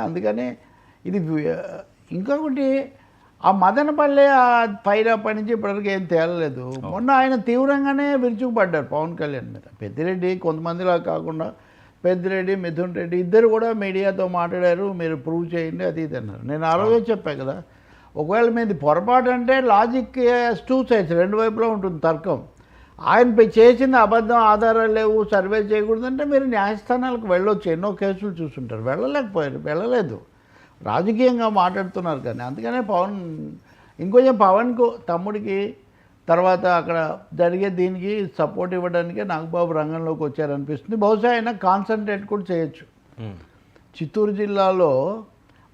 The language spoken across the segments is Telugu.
అందుకని ఇది ఇంకొకటి ఆ మదనపల్లి ఆ పైరప్పటి నుంచి ఇప్పటివరకు ఏం తేలలేదు. మొన్న ఆయన తీవ్రంగానే విరుచుకుపడ్డారు పవన్ కళ్యాణ్ మీద. పెద్దిరెడ్డి కొంతమందిలా కాకుండా పెద్దిరెడ్డి, మిథున్ రెడ్డి ఇద్దరు కూడా మీడియాతో మాట్లాడారు, మీరు ప్రూవ్ చేయండి అది ఇది అన్నారు. నేను ఆ రోజే చెప్పాను కదా, ఒకవేళ మీది పొరపాటు అంటే లాజిక్ టూ సైడ్స్, రెండు వైపులా ఉంటుంది తర్కం. ఆయన చేసింది అబద్ధం, ఆధారాలు లేవు, సర్వే చేయకూడదంటే మీరు న్యాయస్థానాలకు వెళ్ళొచ్చు. ఎన్నో కేసులు చూస్తుంటారు, వెళ్ళలేదు, రాజకీయంగా మాట్లాడుతున్నారు. కానీ అందుకనే ఇంకొంచెం పవన్కు తమ్ముడికి తర్వాత అక్కడ జరిగే దీనికి సపోర్ట్ ఇవ్వడానికి నాగబాబు రంగంలోకి వచ్చారనిపిస్తుంది. బహుశా ఆయన కాన్సన్ట్రేట్ కూడా చేయొచ్చు. చిత్తూరు జిల్లాలో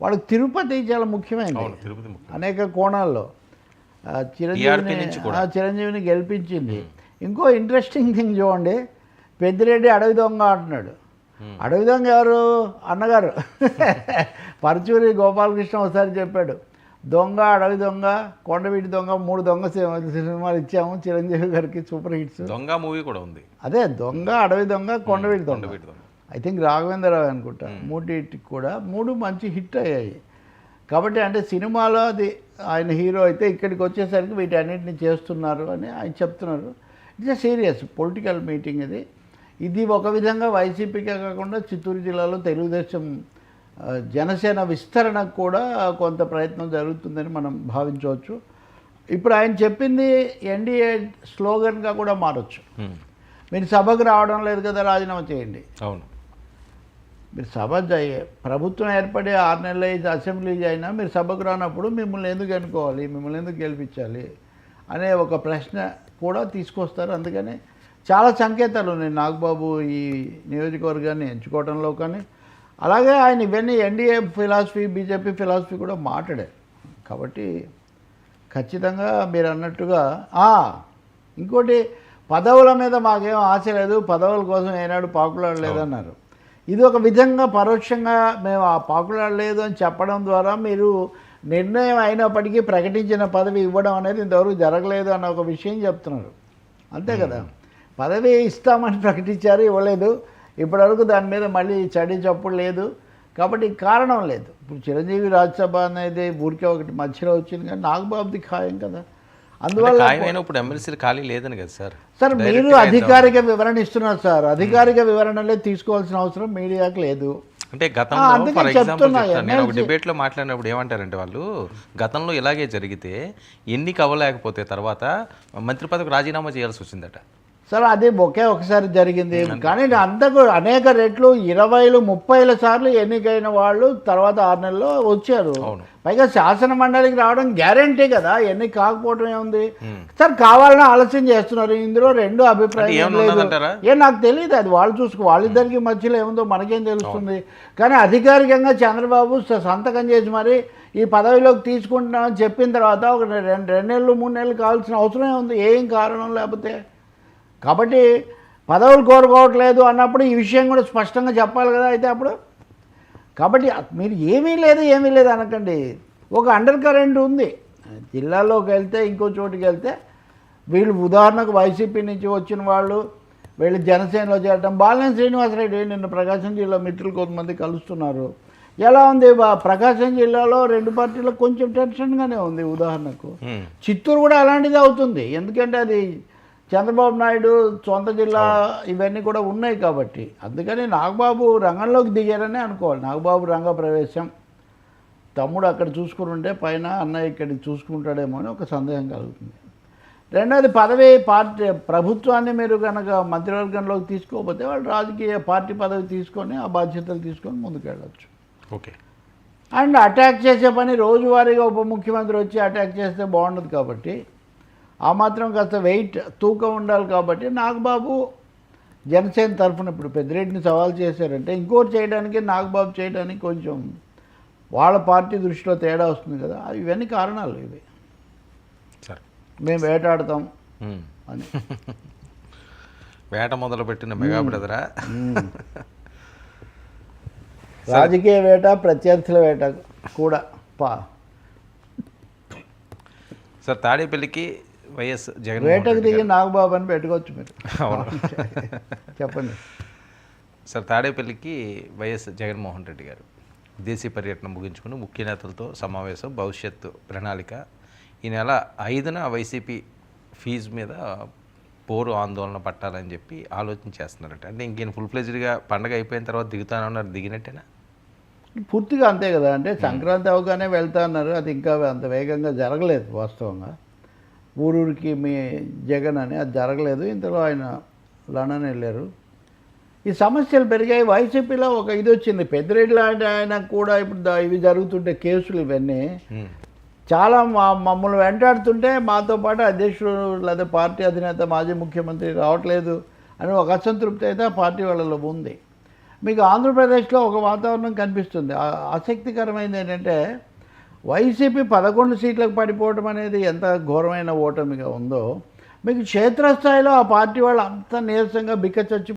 వాళ్ళకి తిరుపతి చాలా ముఖ్యమైనది అనేక కోణాల్లో. చిరంజీవిని గెలిపించింది. ఇంకో ఇంట్రెస్టింగ్ థింగ్ చూడండి, పెద్దిరెడ్డి అడవి దొంగ అంటున్నాడు. అడవి దొంగ ఎవరు? అన్నగారు పరుచూరి గోపాలకృష్ణ ఒకసారి చెప్పాడు, దొంగ, అడవి దొంగ, కొండవీటి దొంగ, 3 దొంగ సినిమాలు ఇచ్చాము చిరంజీవి గారికి, సూపర్ హిట్స్. దొంగ మూవీ కూడా ఉంది. అదే దొంగ, అడవి దొంగ, కొండవీటి దొంగ. ఐ థింక్ రాఘవేంద్రరావు అనుకుంటా. 3 కూడా 3 మంచి హిట్ అయ్యాయి. కాబట్టి అంటే సినిమాలో అది ఆయన హీరో అయితే ఇక్కడికి వచ్చేసరికి వీటన్నిటిని చేస్తున్నారు అని ఆయన చెప్తున్నారు. ఇట్స్ సీరియస్ పొలిటికల్ మీటింగ్ ఇది. ఇది ఒక విధంగా వైసీపీకే కాకుండా చిత్తూరు జిల్లాలో తెలుగుదేశం జనసేన విస్తరణకు కూడా కొంత ప్రయత్నం జరుగుతుందని మనం భావించవచ్చు. ఇప్పుడు ఆయన చెప్పింది ఎన్డీఏ స్లోగన్గా కూడా మారచ్చు. మీరు సభకు రావడం లేదు కదా, రాజీనామా చేయండి. అవును, మీరు సభ ప్రభుత్వం ఏర్పడి 6 నెలలు అసెంబ్లీ అయినా మీరు సభకు రానప్పుడు మిమ్మల్ని ఎందుకు ఎన్నుకోవాలి, మిమ్మల్ని ఎందుకు గెలిపించాలి అనే ఒక ప్రశ్న కూడా తీసుకొస్తారు. అందుకని చాలా సంకేతాలు ఉన్నాయి నాగబాబు ఈ నియోజకవర్గాన్ని ఎంచుకోవడంలో. కానీ అలాగే ఆయన ఇవన్నీ ఎన్డీఏ ఫిలాసఫీ, బీజేపీ ఫిలాసఫీ కూడా మాట్లాడారు. కాబట్టి ఖచ్చితంగా మీరు అన్నట్టుగా ఇంకోటి, పదవుల మీద మాకేం ఆశ లేదు, పదవుల కోసం ఏనాడు పాకులాడలేదన్నారు. ఇది ఒక విధంగా పరోక్షంగా మేము ఆ పాకులాడలేదు అని చెప్పడం ద్వారా మీరు నిర్ణయం అయినప్పటికీ ప్రకటించిన పదవి ఇవ్వడం అనేది ఇంతవరకు జరగలేదు అన్న ఒక విషయం చెప్తున్నారు. అంతే కదా, పదవి ఇస్తామని ప్రకటించారు, ఇవ్వలేదు. ఇప్పటివరకు దాని మీద మళ్ళీ చడి చప్పుడు లేదు. కాబట్టి కారణం లేదు. ఇప్పుడు చిరంజీవి రాజ్యసభ అనేది ఊరికే ఒకటి మధ్యలో వచ్చింది, కానీ నాగబాబుది ఖాయం కదా. అందువల్ల ఇప్పుడు ఎమ్మెల్సీలు ఖాళీ లేదని కదా సార్ మీరు అధికారిక వివరణ ఇస్తున్నారు సార్. అధికారిక వివరణలే తీసుకోవాల్సిన అవసరం మీడియాకి లేదు. అంటే గతంలో ఫర్ ఎగ్జాంపుల్ నేను ఒక డిబేట్లో మాట్లాడినప్పుడు ఏమంటారంటే వాళ్ళు, గతంలో ఇలాగే జరిగితే ఎన్నిక అవ్వలేకపోతే తర్వాత మంత్రి పదవికి రాజీనామా చేయాల్సి వచ్చిందట సార్. అది ఒకసారి జరిగింది, కానీ అంతకు అనేక రెట్లు 20, 30 సార్లు ఎన్నికైన వాళ్ళు తర్వాత 6 నెలల్లో వచ్చారు. పైగా శాసన మండలికి రావడం గ్యారంటీ కదా, ఎన్నిక కాకపోవడం ఏముంది సార్. కావాలని ఆలస్యం చేస్తున్నారు. ఇందులో 2 అభిప్రాయం లేదు. నాకు తెలియదు, అది వాళ్ళు చూసుకో, వాళ్ళిద్దరికి మధ్యలో ఏముందో మనకేం తెలుస్తుంది. కానీ అధికారికంగా చంద్రబాబు సంతకం చేసి మరి ఈ పదవిలోకి తీసుకుంటున్నామని చెప్పిన తర్వాత ఒక 2 నెలలు 3 నెలలు కావాల్సిన అవసరం ఉంది, ఏం కారణం లేకపోతే. కాబట్టి పదవులు కోరుకోవట్లేదు అన్నప్పుడు ఈ విషయం కూడా స్పష్టంగా చెప్పాలి కదా అయితే అప్పుడు. కాబట్టి మీరు ఏమీ లేదు అనకండి. ఒక అండర్ కరెంట్ ఉంది. జిల్లాలోకి వెళ్తే, ఇంకో చోటుకి వెళ్తే వీళ్ళు ఉదాహరణకు వైసీపీ నుంచి వచ్చిన వాళ్ళు వీళ్ళు జనసేనలో చేరటం. బాలినేని శ్రీనివాసరెడ్డి నిన్న ప్రకాశం జిల్లా మిత్రులు కొంతమంది కలుస్తున్నారు. ఎలా ఉంది ప్రకాశం జిల్లాలో 2 పార్టీలకు కొంచెం టెన్షన్గానే ఉంది. ఉదాహరణకు చిత్తూరు కూడా అలాంటిది అవుతుంది. ఎందుకంటే అది చంద్రబాబు నాయుడు సొంత జిల్లా, ఇవన్నీ కూడా ఉన్నాయి కాబట్టి. అందుకని నాగబాబు రంగంలోకి దిగారనే అనుకోవాలి. నాగబాబు రంగ ప్రవేశం, తమ్ముడు అక్కడ చూసుకుని ఉంటే పైన అన్నయ్య ఇక్కడికి చూసుకుంటాడేమో అని ఒక సందేహం కలుగుతుంది. రెండోది పార్టీ ప్రభుత్వాన్ని మీరు కనుక మంత్రివర్గంలోకి తీసుకోకపోతే వాళ్ళు రాజకీయ పార్టీ పదవి తీసుకొని ఆ బాధ్యతలు తీసుకొని ముందుకెళ్ళచ్చు. ఓకే. అండ్ అటాక్ చేసే పని రోజువారీగా ఉప ముఖ్యమంత్రి వచ్చి అటాక్ చేస్తే బాగుండదు. కాబట్టి ఆ మాత్రం కాస్త తూకం ఉండాలి. కాబట్టి నాగబాబు జనసేన తరఫున ఇప్పుడు పెద్దిరెడ్డిని సవాల్ చేశారంటే ఇంకోటి చేయడానికి, నాగబాబు చేయడానికి కొంచెం వాళ్ళ పార్టీ దృష్టిలో తేడా వస్తుంది కదా. ఇవన్నీ కారణాలు ఇవి. మేము వేటాడతాం అని వేట మొదలుపెట్టిన మెగా బ్రదరా. రాజకీయ వేట, ప్రత్యర్థుల వేట కూడా సార్. తాడేపల్లికి వైఎస్ జగన్ వేటకు దిగి నాగబాబు అని పెట్టుకోవచ్చు మీరు. చెప్పండి సార్. తాడేపల్లికి వైఎస్ జగన్మోహన్ రెడ్డి గారు విదేశీ పర్యటన ముగించుకుని ముఖ్య నేతలతో సమావేశం, భవిష్యత్తు ప్రణాళిక. ఈ నెల 5న వైసీపీ ఫీజు మీద పోరు ఆందోళన పట్టాలని చెప్పి ఆలోచన చేస్తున్నారట. అంటే ఇంకేం ఫుల్ ఫ్లెజ్డ్గా పండగ అయిపోయిన తర్వాత దిగుతానన్నారు, దిగినట్టేనా? పూర్తిగా అంతే కదా. అంటే సంక్రాంతి అవగానే వెళ్తా అన్నారు, అది ఇంకా అంత వేగంగా జరగలేదు. వాస్తవంగా ఊరూరికి మీ జగన్ అని అది జరగలేదు. ఇంతలో ఆయన లండన్ వెళ్ళారు. ఈ సమస్యలు పెరిగాయి. వైసీపీలో ఒక ఇది వచ్చింది. పెద్దిరెడ్డి లాంటి ఆయన కూడా ఇప్పుడు ఇవి జరుగుతుంటే కేసులు ఇవన్నీ చాలా మమ్మల్ని వెంటాడుతుంటే మాతో పాటు అధ్యక్షుడు లేదా పార్టీ అధినేత మాజీ ముఖ్యమంత్రి రావట్లేదు అని ఒక అసంతృప్తి అయితే ఆ పార్టీ వాళ్ళలో ఉంది. మీకు ఆంధ్రప్రదేశ్లో ఒక వాతావరణం కనిపిస్తుంది. ఆసక్తికరమైనది ఏంటంటే వైసీపీ 11 సీట్లకు పడిపోవడం అనేది ఎంత ఘోరమైన ఓటమిగా ఉందో, మీకు క్షేత్రస్థాయిలో ఆ పార్టీ వాళ్ళు అంత నీరసంగా బిక్కచచ్చి